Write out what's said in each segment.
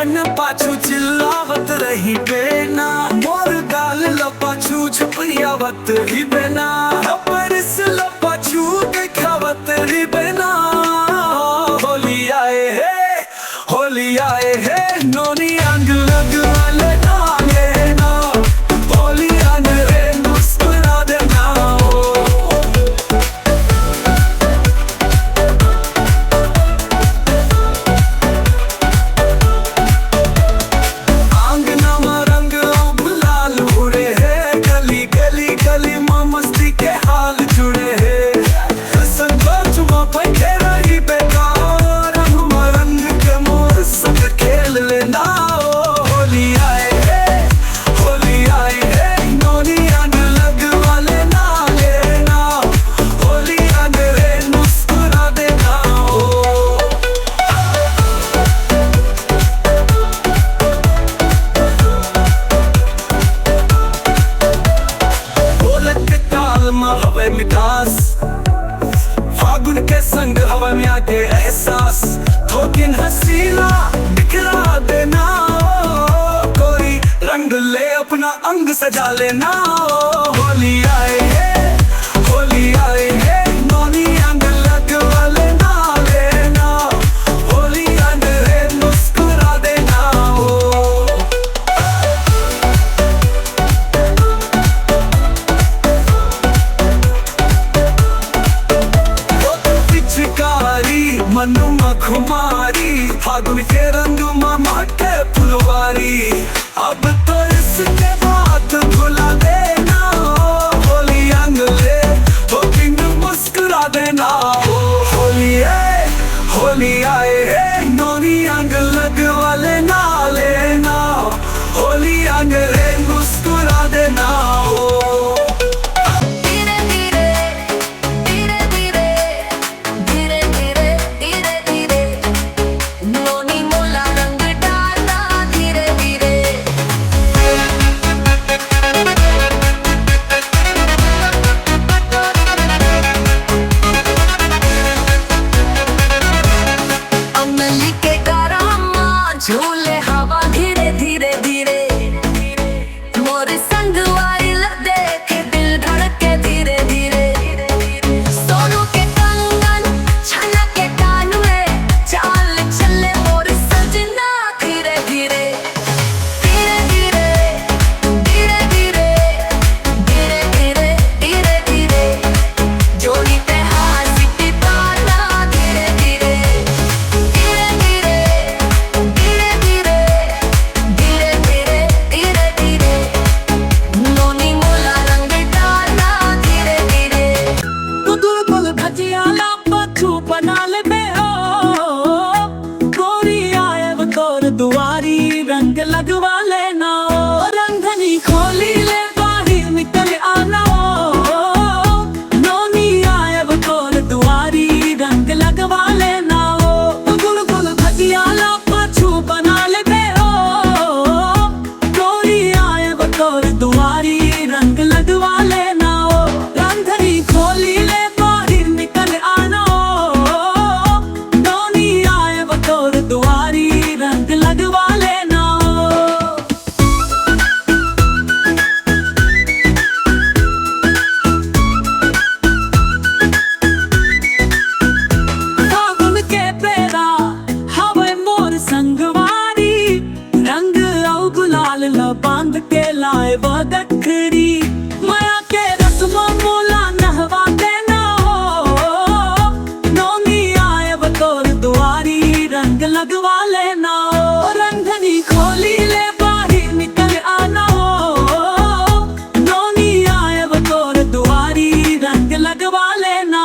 न पाछू चिल्लावत रही बेना, मोर गाल लपाछू छुपियावत रही बेना, परस लपाछू दिखावत रही बेना। होली आए है नोनी अंग लग वाले नागे ना, होली अंग रे मुस्कुरा देना। आंगना में रंग गुलाल उड़े है, गली गली गली में मस्ती के हाल जुड़े है। संग चुमा पे रही बेकार, रंग में रंग के मोर संग खेल लेना। होली आए है नोनी अंग लग वाले ना लेना, होली अंग रे मुस्कुरा देना। ढोलक के ताल में हवे मिठास, फागुन के संग हवा में आके एहसास, ठोकिन हसीना बिखरा देना। कोई रंग ले अपना अंग सजा लेना। होली आए है नोनी अंग लग वाले ना लेना, होली अंग रे मुस्कुरा देना। पिचकारी मनु मखुमारी, फागुन के रंग मामा के फुलवारी, अब तो इसके बाद भुला देना। होली अंग ले ठोकिन मुस्कुरा देना। होली आए है नोनी अंग लग वाले ना लेना, होली अंग रे मुस्कुरा देना। धीरे धीरे धीरे धीरे धीरे धीरे धीरे धीरे नोनी मोला रंग डालना धीरे धीरे। अमली के गारामा झूले हवा धीरे धीरे धीरे, मोर संग वाइल देख दिल धड़के धीरे धीरे। सोनू के कंगन छना के कान में, चाल चले मोर सजना धीरे धीरे धीरे धीरे धीरे धीरे धीरे धीरे धीरे धीरे जोड़ी पे हाथ टिपाना धीरे धीरे धीरे धीरे धीरे धीरे धीरे धीरे धीरे नोनी मोला रंग डालना धीरे धीरे। गुल भजिया लापछू बना ले बे हो, गोरी आए बतौर दुआरी रंग लगवा लेना। रंगनी खोली ले बाहर निकल आना, नोनी आए बतौर दुआरी रंग लगवा लेना। गुल भजिया लापछू बना ले बे हो, गोरी आए बतौर दुआरी रंग लगवा लेना। रंगनी खोली ले बाहर निकल आना, नोनी आए बतौर दुआरी रंग लगवा लेना। फागुन के पेरा हवे मोर संगवारी, रंग औ गुलाल ल बांध के लाए बदखरी। माया के रस्म मोला नहवा देना हो, नोनी आए बतौर दुआरी रंग लगवा लेना। रंगनी खोली ले बाहर निकल आना हो, नोनी आए बतौर दुआरी रंग लगवा लेना।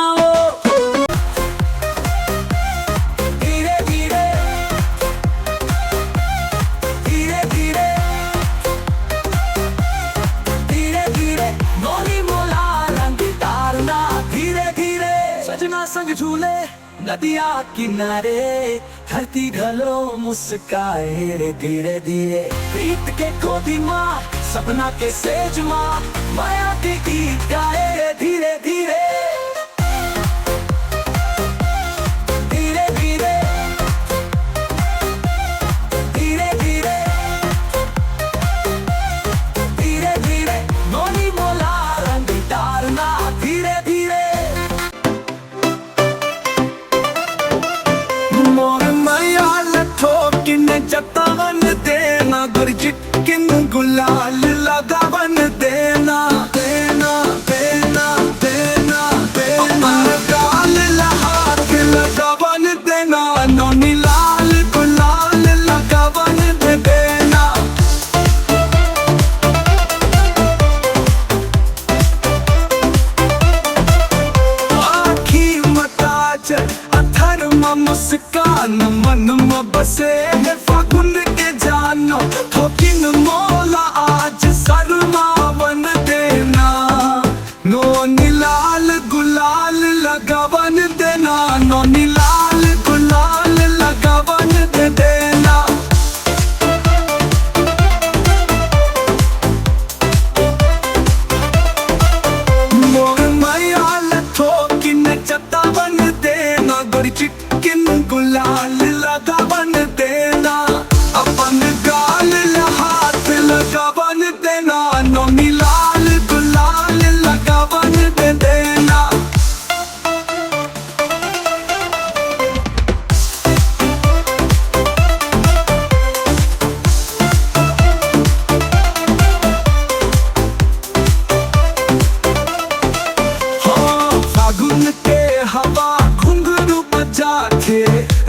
धीरे धीरे धीरे धीरे धीरे धीरे नोनी मोला रंग डालना धीरे धीरे। सजना संग झूले नदिया किनारे, धरती ढलो मुस्काए रे धीरे धीरे। प्रीत के गोदी माँ सपना के सेज माँ, माया के गीत गाए रे धीरे धीरे धीरे धीरे धीरे मुस्कान मन में बसे है फागुन के जानो ठोकिन मोला आज शर्मावन देना नोनी लाल गुलाल लगावन देना नोनी लाल गुलाल लगावन दे देना मोर मैयाल ठोकिन चतावन देना गोरी चिक्किन गुलाल लगावन देना अपन गाल हाथ लगावन देना नोनी लाल गुलाल लगावन दे देना हाँ फागुन के हवा घुंघरू बजा के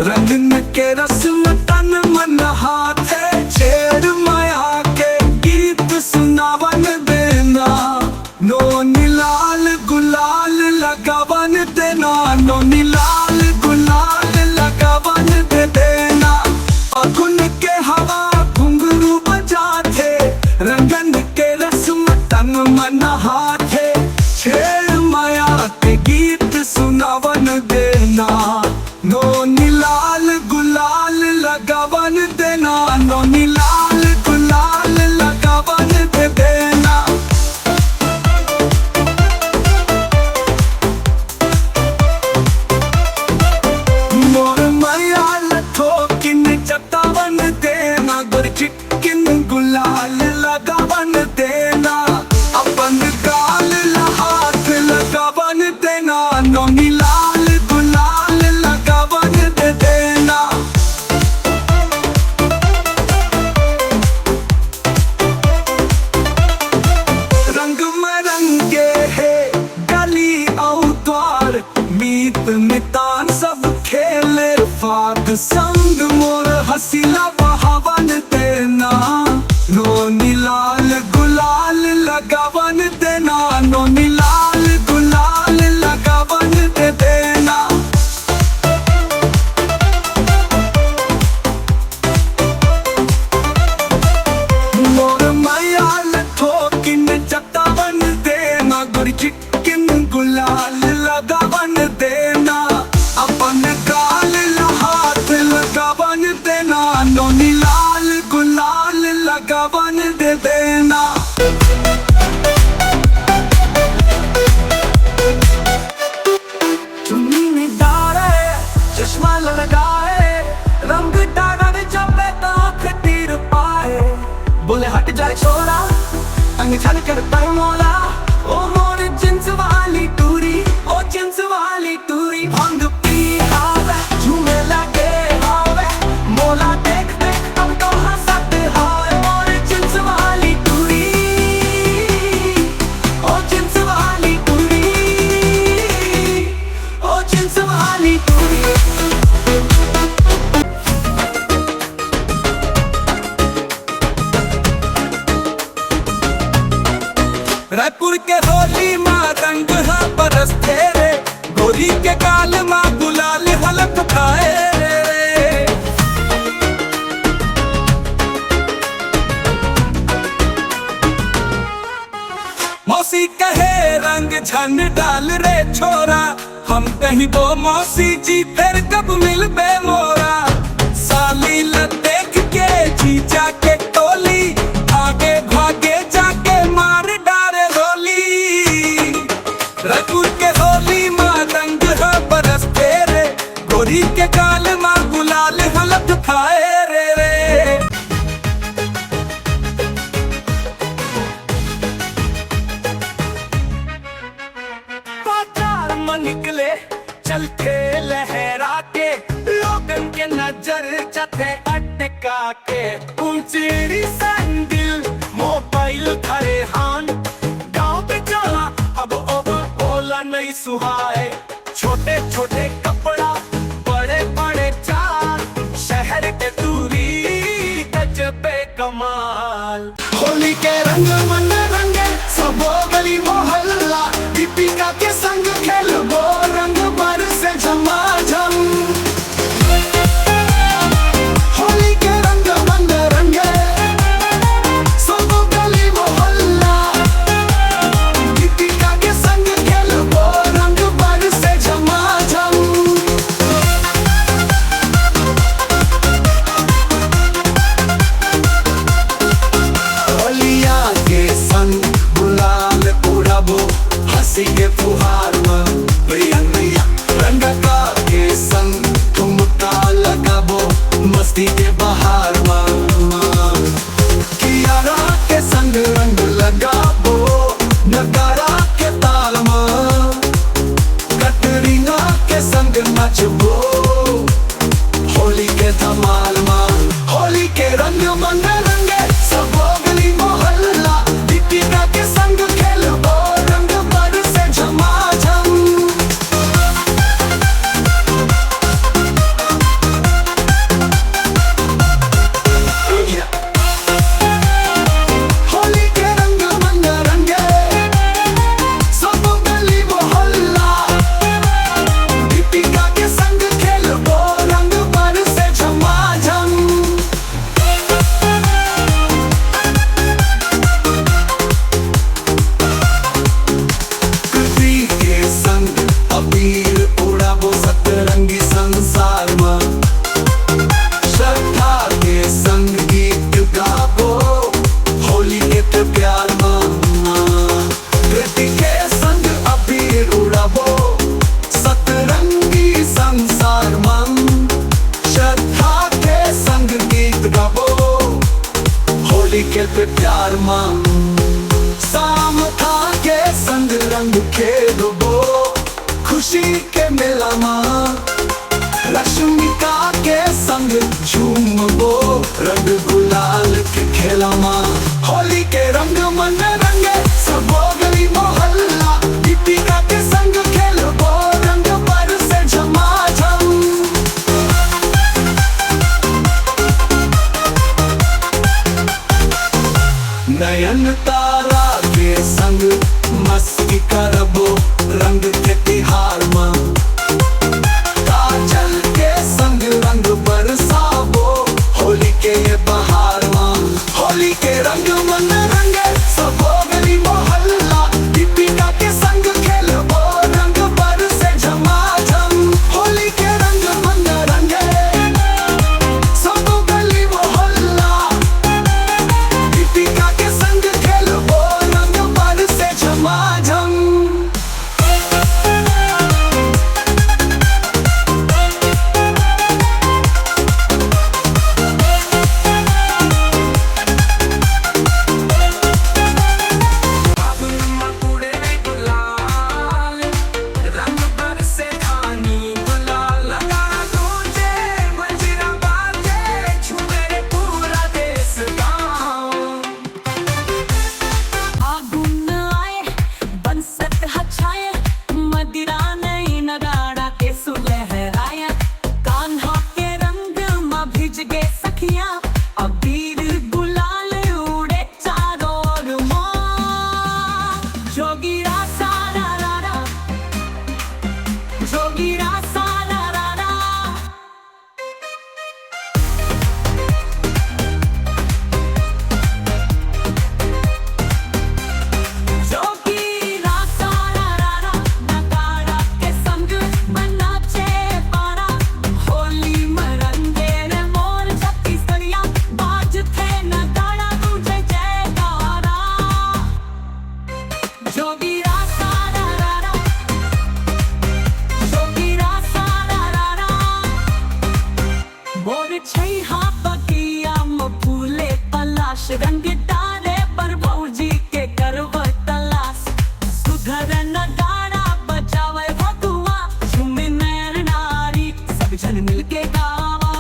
रंगन के रस में तन मन हाथे छेड़ माया के गीत सुनावन देना नोनी लाल गुलाल लगावन देना नोनी लाल गुलाल लगावन दे देना फागुन के हवा घुंघरू बजा थे रंगन के रस में तन मन हाथे छेड़ माया के गीत सुनावन देना नोनी लाल गुलाल लगावन देना नोनी लाल गुलाल लगावन दे देना मोर मैयाल ठोकिन चतावन देना गोरी चिक्किन गुलाल लगावन देना अपन गाल हाथ लगावन देना नोनी लाल गुलाल लगावन दे देना रंग में रंगे है गली और द्वार मीत मितान सब खेले फाग संग मोर हसीला बहावन देना नोनी लाल गुलाल लगावन देना नोनी लाल गुलाल लगावन दे देना मोर मैयाल ठोकिन चतावन देना गोरी चिक्किन गुलाल लगावन देना अपन गाल हाथ लगावन देना नोनी लाल गुलाल लगावन दे देना चुन्नी में डारे चश्मा लगाए रंग डागा में चंपे तो आँख तीर पाए बोले हट जाए छोरा अंग छल कर पर मोला ओ मोर जिन्स वाली टूरी ओ जिन्स वाली टूरी भंग पी आवे झूमे लगे आवे मोला देख देख अब तो हंसते हाय मोर जिन्स वाली टूरी ओ जिन्स वाली टूरी ओ जिन्स वाली टूरी रायपुर के होली माँ रंग है बरस तेरे गोरी के काल माँ गुलाल हलक खाए रे मौसी कहे रंग झन डाल रे छोरा हम कहीं दो मौसी जी फिर कब मिल बे मोरा साली ल देख के जी जाके टोली आगे भागे जाके मार डारे रोली रायपुर के होली माँ रंग है बरस तेरे गोरी के काल माँ गुलाल हलक खाए रे बाजार में निकले चल के लहरा के लोगन के नजर चथे अटका के ऊंची सैंडल मोबाइल खरे हान गाँव पे चला अब बोला नहीं सुहाए छोटे छोटे कपड़ा बड़े बड़े चार शहर के दूरी गजबे कमाल होली के रंग मन रंगे सबो गली मोहल्ला दीपिका के संग खेल वो रंग बरसे झमाझम नाचबो होली के धमाल में। होली के रंग मन रंगे सब गली मोहल्ला, दीपिका के संग खेलबो रंग बरसे झमाझम। होली के रंग मन रंगे सब गली मोहल्ला, दीपिका के संग खेलबो रंग बरसे झमाझम। कृति के संग अबीर उड़ाबो सतरंगी संसार में, श्रद्धा के संग गीत गाबो होली के प्यार में। कृति के संग अबीर उड़ाबो सतरंगी संसार में, श्रद्धा के संग गीत गाबो होली के प्यार में। शाम था के संग रंग खेलबो खुशी के मेला में, लक्ष्मिका के संग झूमबो रंग गुलाल के खेला में। होली के रंग मन रंगे सब गली मोहल्ला, दीपिका के संग खेलबो रंग बरसे झमाझम। नयन तारा के संग मस्ती करबो रंग के तिहार में, काजल के संग रंग बरसाबो होली के ये बहार में। होली के रंग मन रंगे सब गली मोहल्ला, दीपिका के संग खेलबो रंग बरसे झमाझम। होली के रंग मन रंगे सब गली मोहल्ला, दीपिका के संग खेलबो रंग बरसे झमाझम। रंग डाले पर भौजी के करव तलाश, सुधर न गाना बजावे भगवा, झूमे नैर नारी सब जन मिलके गावा।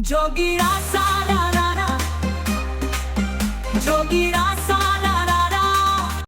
जोगीरा सारा रारा, जोगीरा